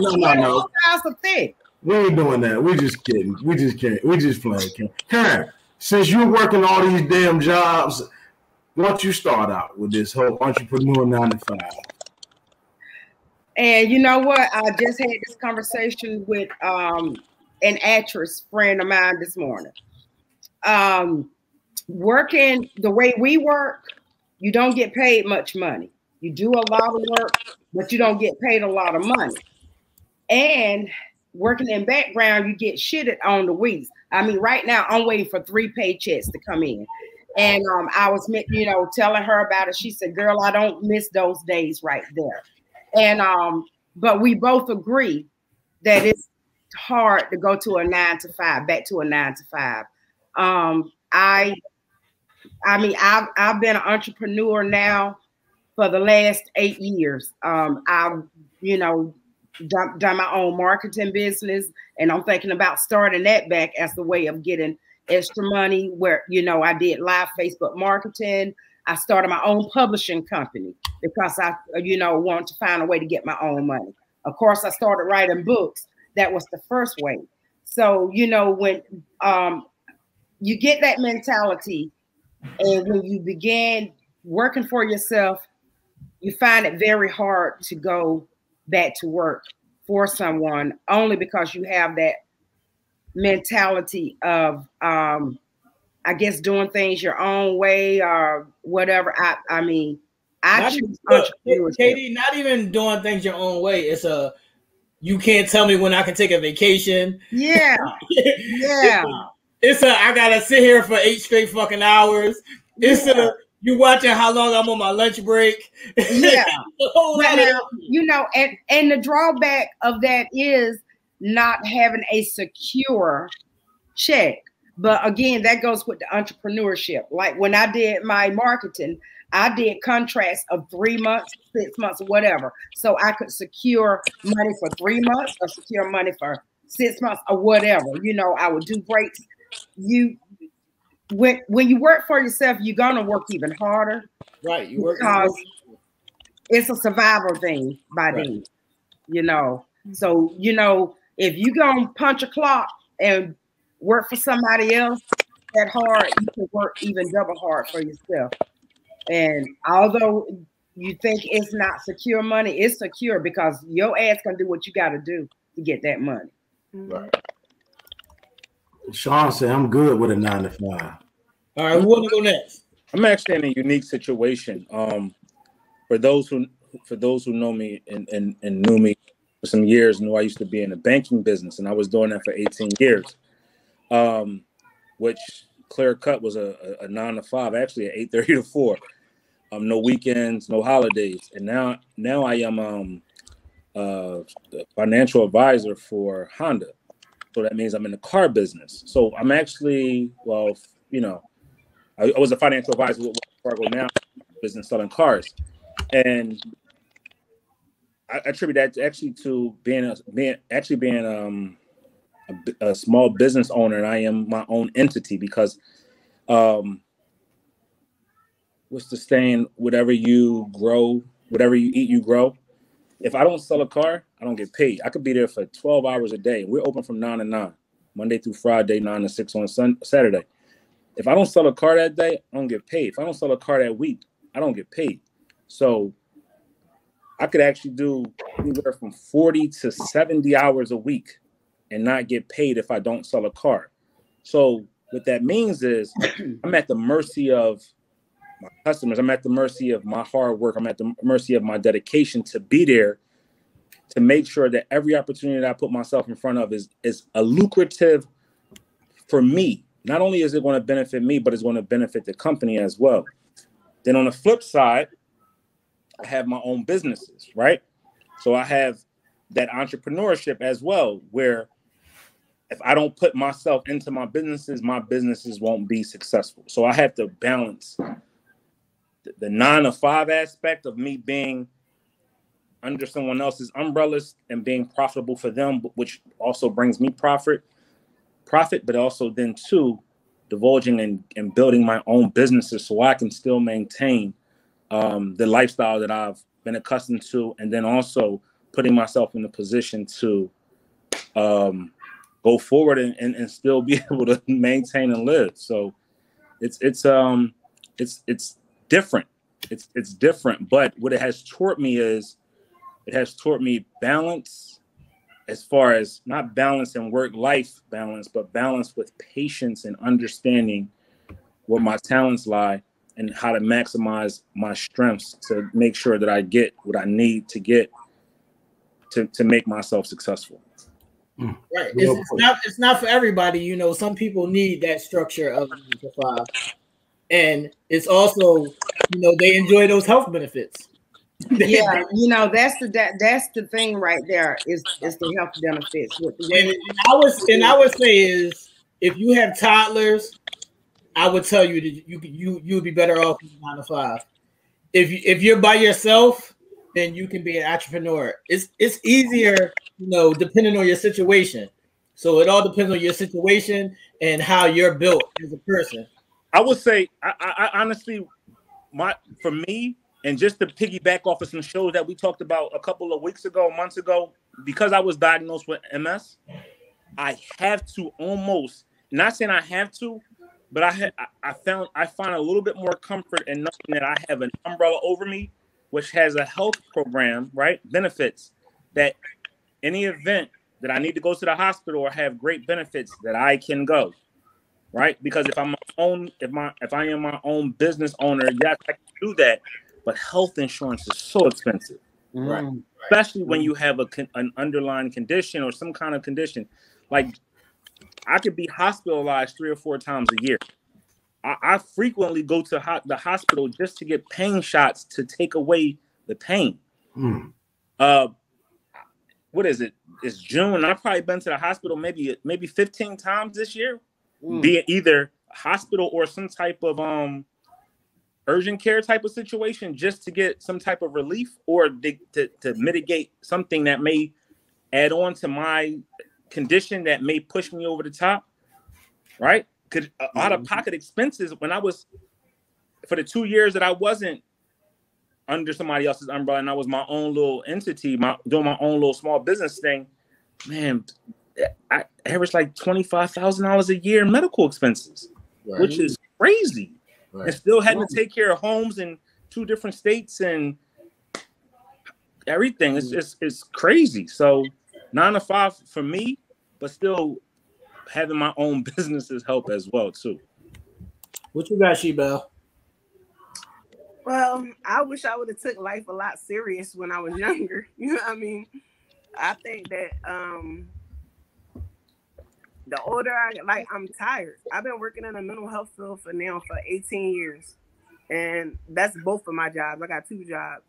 No. Miles of thick. We ain't doing that. We just kidding. We just can't. We just playing. Karen, since you're working all these damn jobs, why don't you start out with this whole entrepreneur 9 to 5? And you know what? I just had this conversation with an actress friend of mine this morning. Working the way we work, you don't get paid much money. You do a lot of work, but you don't get paid a lot of money. And working in background, you get shitted on the weeks. I mean, right now I'm waiting for 3 paychecks to come in. And I was, telling her about it. She said, girl, I don't miss those days right there. And but we both agree that it's hard to go to a 9 to 5, back to a 9 to 5. I've been an entrepreneur now for the last 8 years. I've, done my own marketing business, and I'm thinking about starting that back as the way of getting extra money. Where, I did live Facebook marketing. I started my own publishing company because I, wanted to find a way to get my own money. Of course, I started writing books. That was the first way. So, when you get that mentality, and when you begin working for yourself, you find it very hard to go back to work for someone, only because you have that mentality of, I guess, doing things your own way or whatever. I choose entrepreneurship. Katie, not even doing things your own way. It's you can't tell me when I can take a vacation. Yeah. Yeah. I gotta sit here for 8 straight fucking hours. You watching how long I'm on my lunch break. Yeah. And the drawback of that is not having a secure check. But again, that goes with the entrepreneurship. Like when I did my marketing, I did contracts of 3 months, 6 months, whatever. So I could secure money for 3 months or secure money for 6 months or whatever. I would do breaks. When you work for yourself, you're gonna work even harder. Right. You work because it's a survival thing by then. So if you gonna punch a clock and work for somebody else that hard, you can work even double hard for yourself. And although you think it's not secure money, it's secure because your ass gonna do what you got to do to get that money. Right. Sean said, "I'm good with a 9 to 5." All right, who want to go next? I'm actually in a unique situation. For those who know me and knew me for some years, knew I used to be in the banking business, and I was doing that for 18 years. Which clear cut was a 9 to 5, actually at 8:30 to 4. No weekends, no holidays, and now I am the financial advisor for Honda. So that means I'm in the car business. So I'm actually, I was a financial advisor with Fargo now business selling cars, and I attribute that actually to being a small business owner, and I am my own entity because what's the saying? Whatever you grow, whatever you eat, you grow. If I don't sell a car, I don't get paid. I could be there for 12 hours a day. We're open from 9 to 9, Monday through Friday, 9 to 6 on Saturday. If I don't sell a car that day, I don't get paid. If I don't sell a car that week, I don't get paid. So I could actually do anywhere from 40 to 70 hours a week and not get paid if I don't sell a car. So what that means is I'm at the mercy of my customers. I'm at the mercy of my hard work. I'm at the mercy of my dedication to be there to make sure that every opportunity that I put myself in front of is a lucrative for me. Not only is it going to benefit me, but it's going to benefit the company as well. Then on the flip side, I have my own businesses, right? So I have that entrepreneurship as well, where if I don't put myself into my businesses won't be successful. So I have to balance the 9 to 5 aspect of me being under someone else's umbrellas and being profitable for them, which also brings me profit, but also then too, divulging and building my own businesses so I can still maintain the lifestyle that I've been accustomed to, and then also putting myself in a position to go forward and still be able to maintain and live. So it's different. It's different. But what it has taught me is it has taught me balance, as far as not balance and work-life balance, but balance with patience and understanding where my talents lie and how to maximize my strengths to make sure that I get what I need to get to make myself successful. Right. It's not for everybody. You know, some people need that structure of 9 to 5. And it's also, you know, they enjoy those health benefits. Yeah, you know, that's the thing right there is the health benefits. And I would say is, if you have toddlers, I would tell you that you would be better off in 9 to 5. If you're by yourself, then you can be an entrepreneur. It's easier, you know, depending on your situation. So it all depends on your situation and how you're built as a person. I would say, I honestly, for me, and just to piggyback off of some shows that we talked about a couple of months ago, because I was diagnosed with MS, I have to almost, not saying I have to, but I find a little bit more comfort in knowing that I have an umbrella over me, which has a health program, right? Benefits that any event that I need to go to the hospital or have great benefits that I can go, right? Because if I am my own business owner, yes, I can do that. But health insurance is so expensive, right? Especially when you have an underlying condition or some kind of condition. Like, I could be hospitalized 3 or 4 times a year. I frequently go to the hospital just to get pain shots to take away the pain. What is it? It's June. I've probably been to the hospital maybe 15 times this year, be it either hospital or some type of urgent care type of situation, just to get some type of relief or to mitigate something that may add on to my condition that may push me over the top, right? Because out-of-pocket expenses, when I was, for the 2 years that I wasn't under somebody else's umbrella and I was my own little entity, doing my own little small business thing, man, I averaged like $25,000 a year in medical expenses, which is crazy. And still having to take care of homes in 2 different states and everything. It's crazy. So 9 to 5 for me, but still having my own businesses help as well too. What you got, She-Belle? Well, I wish I would have took life a lot serious when I was younger. You know what I mean? I think that the older I'm tired. I've been working in the mental health field for 18 years. And that's both of my jobs. I got 2 jobs.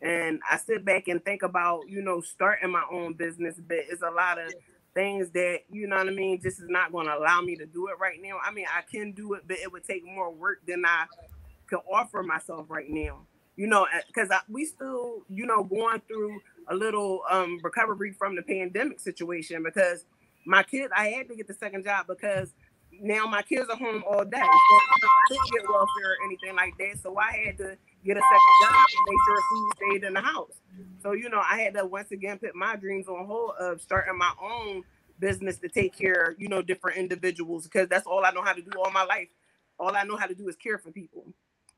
And I sit back and think about, you know, starting my own business, but it's a lot of things that, you know what I mean, just is not going to allow me to do it right now. I mean, I can do it, but it would take more work than I can offer myself right now. You know, because we still, you know, going through a little recovery from the pandemic situation, because my kids, I had to get the second job because now my kids are home all day. So I didn't get welfare or anything like that. So I had to get a second job to make sure food stayed in the house. So, you know, I had to once again put my dreams on hold of starting my own business to take care of, you know, different individuals, because that's all I know how to do all my life. All I know how to do is care for people.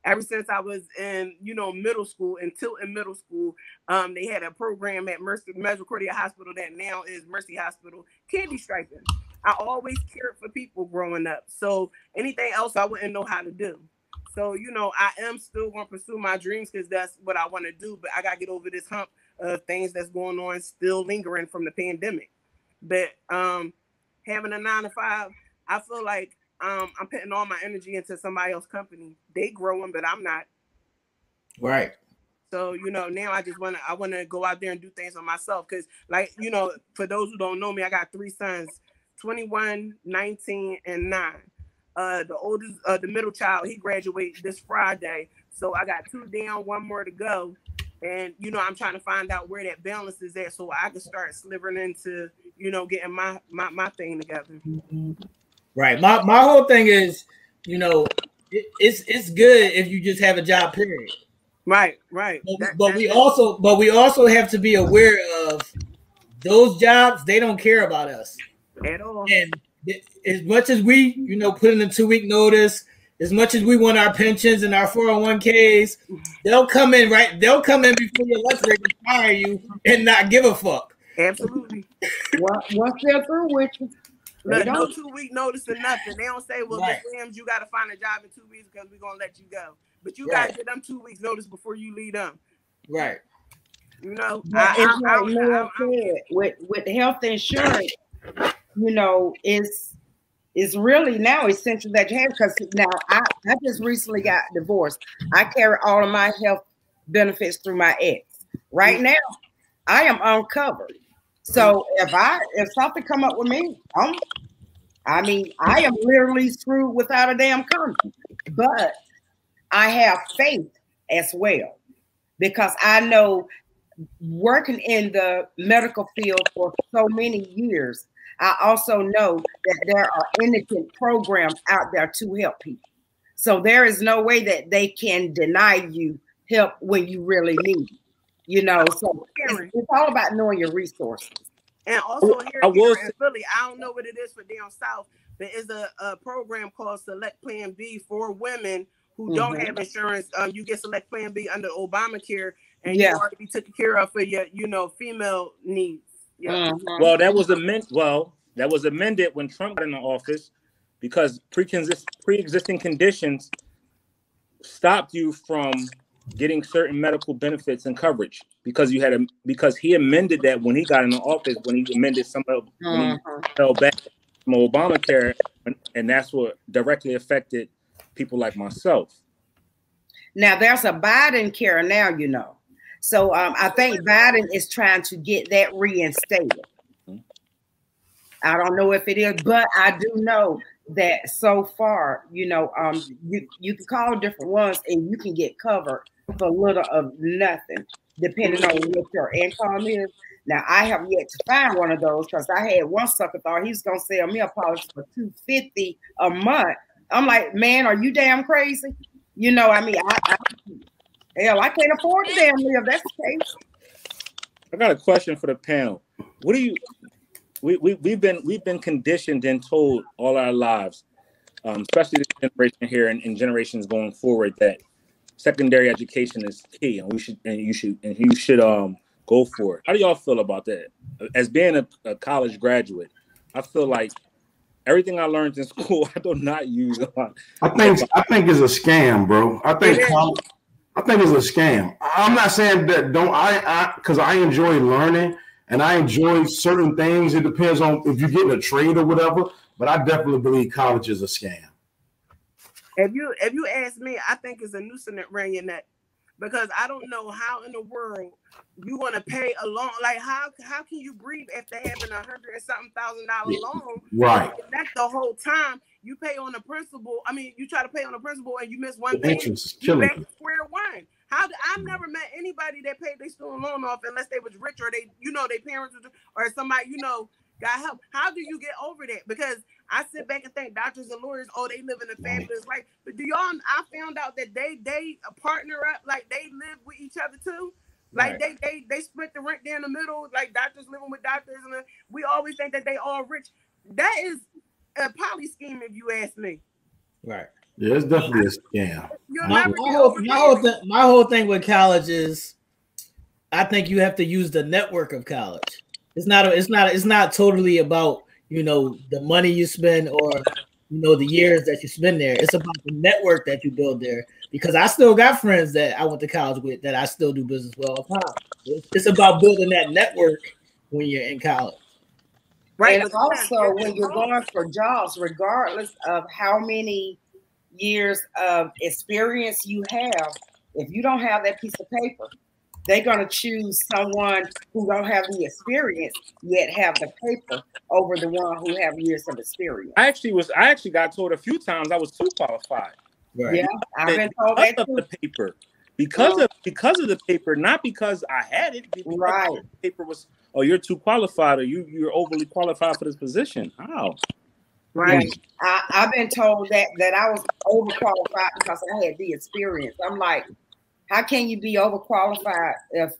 Ever since I was in, you know, middle school, until in middle school, they had a program at Misericordia Hospital that now is Mercy Hospital, candy striping. I always cared for people growing up. So anything else I wouldn't know how to do. So, you know, I am still going to pursue my dreams because that's what I want to do. But I got to get over this hump of things that's going on, still lingering from the pandemic. But having a 9 to 5, I feel like I'm putting all my energy into somebody else's company. They growing, but I'm not. Right. So, you know, now I want to go out there and do things on myself. Because, like, you know, for those who don't know me, I got 3 sons, 21, 19, and 9. The oldest, the middle child, he graduates this Friday. So I got 2 down, 1 more to go. And, you know, I'm trying to find out where that balance is at so I can start slivering into, you know, getting my thing together. Right. My whole thing is, you know, it's good if you just have a job, period. Right. But we also have to be aware of those jobs. They don't care about us at all. And as much as we, put in a 2-week notice, as much as we want our pensions and our 401ks, they'll come in before your lunch break and fire you and not give a fuck. Absolutely. Once they're through with you, no 2-week notice or nothing. They don't say, well, Right. Miss Williams, you got to find a job in 2 weeks because we're going to let you go. But you got to get them 2 weeks notice before you leave them. Right. With health insurance, it's really now essential that you have, because now I just recently got divorced. I carry all of my health benefits through my ex. Right now, I am uncovered. So if something come up with me, I am literally screwed without a damn condom. But I have faith as well, because I know, working in the medical field for so many years, I also know that there are innocent programs out there to help people. So there is no way that they can deny you help when you really need it. So it's all about knowing your resources. And also here in Philly, I don't know what it is for down south, but it's a program called Select Plan B for women who don't have insurance. You get Select Plan B under Obamacare, and you already be taken care of for your, female needs. Yeah. Well, that was amended when Trump got in the office, because pre-existing conditions stopped you from getting certain medical benefits and coverage, because he amended that when he got in the office, when he amended when he fell back from Obamacare, and that's what directly affected people like myself. Now there's a Biden care now, So I think Biden is trying to get that reinstated. I don't know if it is, but I do know that so far, you can call different ones and you can get covered for little of nothing, depending on what your income is. Now, I have yet to find one of those, because I had one sucker thought he was going to sell me a policy for $250 a month. I'm like, man, are you damn crazy? Hell, I can't afford to damn live. That's the case. I got a question for the panel. What do you? We've been conditioned and told all our lives, especially this generation here and generations going forward, that secondary education is key, and you should go for it. How do y'all feel about that? As being a college graduate, I feel like everything I learned in school, I do not use. I think it's a scam, bro. I think it's a scam. I'm not saying that because I enjoy learning and I enjoy certain things. It depends on if you're getting a trade or whatever, but I definitely believe college is a scam. If you ask me, I think it's a noose around your neck, because I don't know how in the world you want to pay a loan. Like how can you breathe after having $100,000 loan? Right. And that's the whole time you pay on the principal. I mean, you try to pay on the principal and you miss one thing. You back to square one. I've never met anybody that paid their student loan off unless they was rich or their parents or somebody got help. How do you get over that? Because I sit back and think doctors and lawyers, they live in a fabulous life. But I found out that they partner up, like they live with each other too. Like they split the rent down the middle, like doctors living with doctors, and we always think that they all rich. That is a poly scheme, if you ask me. Right. Yeah, it's definitely a scam. My whole thing with college is, I think you have to use the network of college. It's not totally about the money you spend or the years that you spend there. It's about the network that you build there. Because I still got friends that I went to college with that I still do business with all the time. It's about building that network when you're in college. Right. And also, when you're going for jobs, regardless of how many years of experience you have, if you don't have that piece of paper, they're going to choose someone who don't have the experience yet have the paper over the one who have years of experience. I actually got told a few times I was too qualified. Right. Yeah, I've been told that too. The paper, because of the paper, not because I had it. Right. The paper was, you're too qualified, or you're overly qualified for this position. How? Right. I've been told that I was overqualified because I had the experience. I'm like, How can you be overqualified if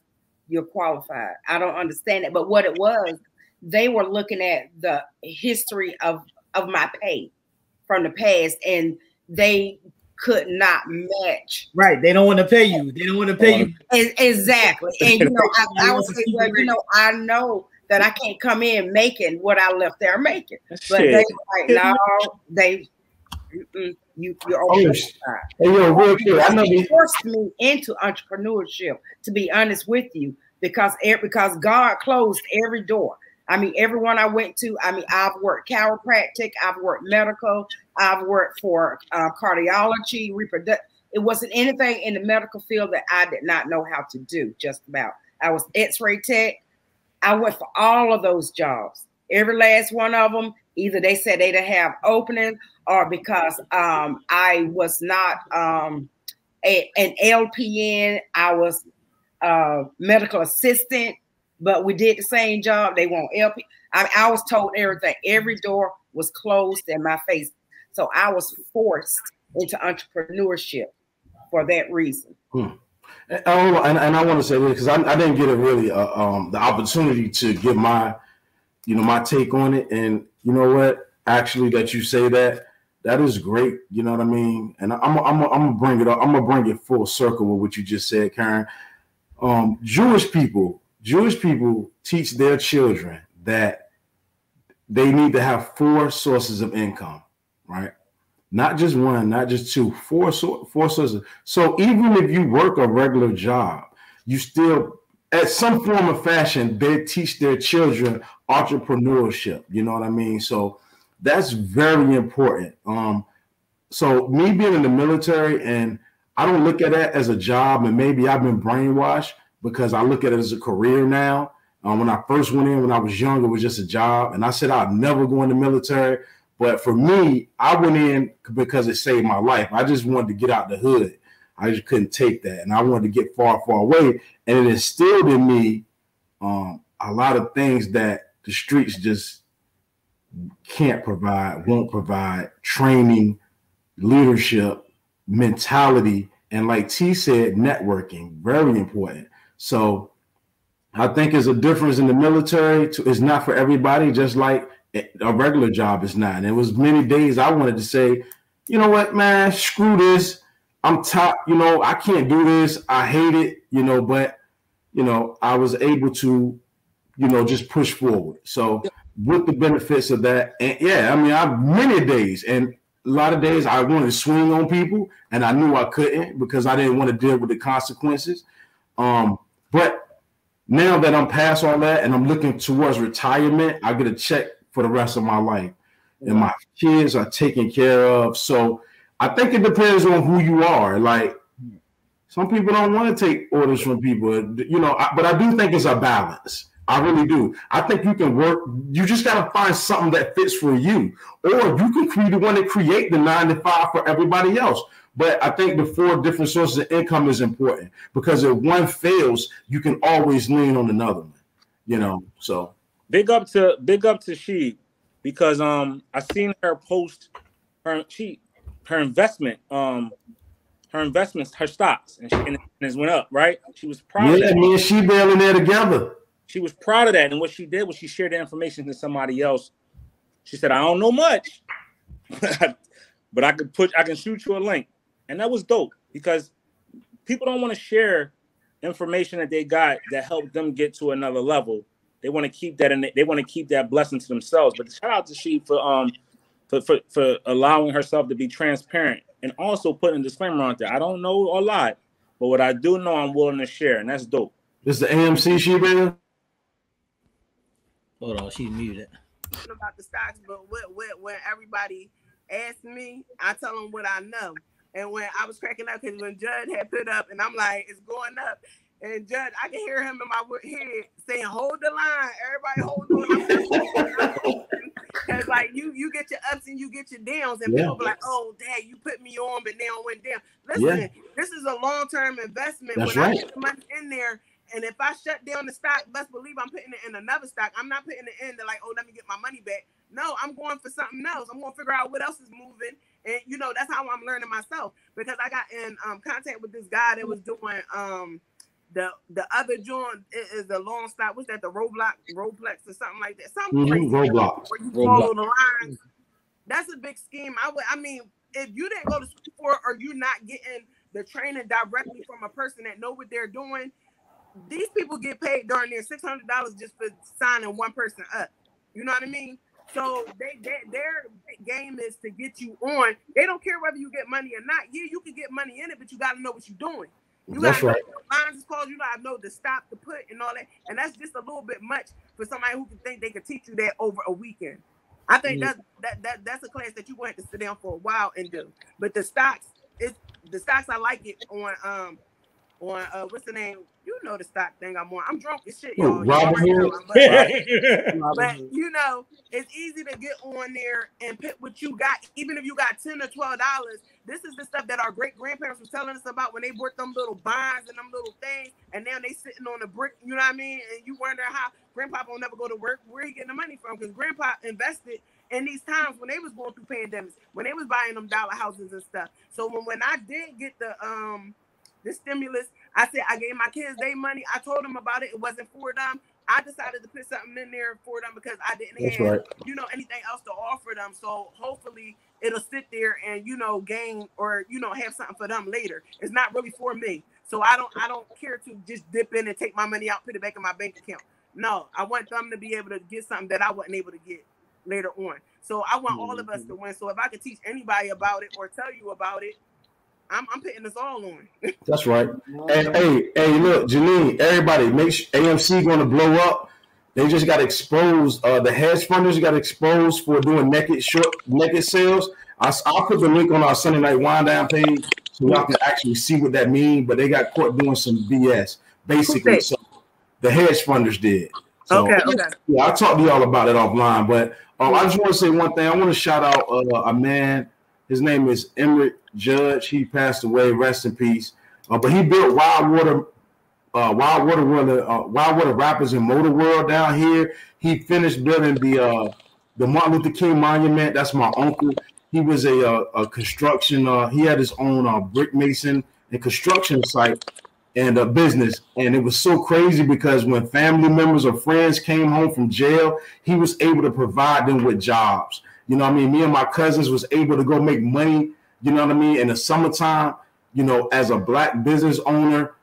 you're qualified? I don't understand it. But what it was, they were looking at the history of my pay from the past, and they could not match. Right. They don't want to pay you. They don't want to pay you. Exactly. And I would say, well, I know that I can't come in making what I left there making. But they were like, no, you're overqualified. Real quick, I know they forced me into entrepreneurship, to be honest with you, because God closed every door. I mean, everyone I went to, I've worked chiropractic, I've worked medical, I've worked for cardiology, reproductive. It wasn't anything in the medical field that I did not know how to do, just about. I was x-ray tech. I went for all of those jobs. Every last one of them, either they said they didn't have opening, or because I was not an LPN, I was a medical assistant, but we did the same job. They want LP. I was told everything. Every door was closed in my face. So I was forced into entrepreneurship for that reason. And I want to say this because I didn't get the opportunity to give my take on it. And you know what? Actually, that you say that is great. You know what I mean? And I'm gonna bring it up. I'm gonna bring it full circle with what you just said, Karen. Jewish people teach their children that they need to have 4 sources of income, right? Not just one, not just 2, 4 sources. So even if you work a regular job, you still, at some form of fashion, they teach their children entrepreneurship. You know what I mean? So that's very important. So me being in the military, and I don't look at that as a job, and maybe I've been brainwashed because I look at it as a career now. When I first went in, when I was young, it was just a job. And I said I'd never go in the military. But for me, I went in because it saved my life. I just wanted to get out the hood. I just couldn't take that. And I wanted to get far, far away. And it instilled in me a lot of things that the streets just can't provide, won't provide: training, leadership, mentality, and like T said, networking, very important. So I think there's a difference in the military. It's not for everybody, just like a regular job is not. And it was many days I wanted to say, you know what, man, screw this. I'm top, I can't do this. I hate it, but, I was able to, just push forward. So with the benefits of that, and yeah, I've many days, and a lot of days I wanted to swing on people, and I knew I couldn't because I didn't want to deal with the consequences. But now that I'm past all that and I'm looking towards retirement, I get a check for the rest of my life, and my kids are taken care of. So I think it depends on who you are. Like, some people don't want to take orders from people, but I do think it's a balance. I really do. I think you can work. You just got to find something that fits for you, or you can want to create the 9 to 5 for everybody else. But I think the 4 different sources of income is important, because if one fails, you can always lean on another one. So big up to she, because I seen her post her investment, her stocks, and it went up, right? She was proud of that. Me and she bailing there together. She was proud of that, and what she did was she shared the information to somebody else. She said, "I don't know much, but I can shoot you a link," and that was dope, because people don't want to share information that they got that helped them get to another level. They want to keep that, and they want to keep that blessing to themselves. But shout out to she for allowing herself to be transparent, and also putting a disclaimer on there. I don't know a lot, but what I do know, I'm willing to share, and that's dope. This is the AMC she been. Hold on, she muted. About the stocks, but when everybody asks me, I tell them what I know. And when I was cracking up, because when Judd had put up, and I'm like, it's going up, and Judd, I can hear him in my head saying, "Hold the line, everybody, hold on." Because like you get your ups and you get your downs, and people be like, "Oh, Dad, you put me on, but now I went down." Listen, this is a long-term investment. That's when right. I put money in there. And if I shut down the stock, best believe I'm putting it in another stock. I'm not putting it in to like, oh, let me get my money back. No, I'm going for something else. I'm going to figure out what else is moving And you know, that's how I'm learning myself, because I got in contact with this guy that was doing the other joint is the long stop. What's that? The Roblox or something like that. Something crazy. Roblox. Where you follow the lines. That's a big scheme. I mean, if you didn't go to school for it, or you're not getting the training directly from a person that know what they're doing, these people get paid darn near $600 just for signing one person up. You know what I mean? So their game is to get you on. They don't care whether you get money or not. Yeah, you can get money in it, but you got to know what you're doing. You got to know what lines is called. You got to know the stop, the put, and all that. And that's just a little bit much for somebody who can think they can teach you that over a weekend. I think that's a class that you're going to have to sit down for a while and do. But the stocks, I like it on what's the name? You know the stock thing I'm on. I'm drunk as shit, y'all. But you know, it's easy to get on there and pick what you got, even if you got $10 or $12. This is the stuff that our great grandparents were telling us about when they bought them little bonds and them little things, and now they sitting on the brick. You know what I mean? And you wonder how Grandpa will never go to work. Where he getting the money from? Because Grandpa invested in these times when they was going through pandemics, when they was buying them dollar houses and stuff. So when I did get the stimulus, I said I gave my kids their money. I told them about it. It wasn't for them. I decided to put something in there for them because I didn't have, you know, anything else to offer them. So hopefully it'll sit there and, you know, gain or, you know, have something for them later. It's not really for me. So I don't care to just dip in and take my money out, put it back in my bank account. No, I want them to be able to get something that I wasn't able to get later on. So I want all of us to win. So if I could teach anybody about it or tell you about it, I'm putting this all on. That's right. And hey, look, Janine, everybody, make sure AMC going to blow up. They just got exposed. The hedge funders got exposed for doing naked sales. I'll put the link on our Sunday Night Wind Down page so y'all can actually see what that means. But they got caught doing some BS, basically. So the hedge funders did. So, okay. Yeah, I'll talk to y'all about it offline. But I just want to say one thing. I want to shout out a man. His name is Emmerich Judge. He passed away. Rest in peace. But he built Wild Water Rappers and Motor World down here. He finished building the Martin Luther King Monument. That's my uncle. He was a construction. He had his own brick mason and construction site and a business. And it was so crazy because when family members or friends came home from jail, he was able to provide them with jobs. You know what I mean? Me and my cousins was able to go make money, you know what I mean, in the summertime, you know, as a black business owner.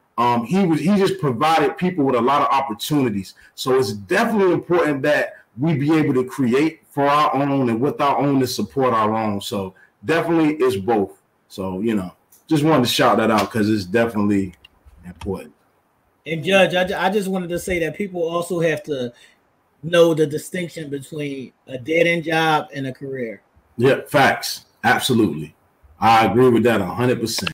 He just provided people with a lot of opportunities. So it's definitely important that we be able to create for our own and with our own to support our own. So definitely it's both. So, you know, just wanted to shout that out because it's definitely important. And Judge, I just wanted to say that people also have to know the distinction between a dead-end job and a career. Yeah, facts. Absolutely. I agree with that 100%.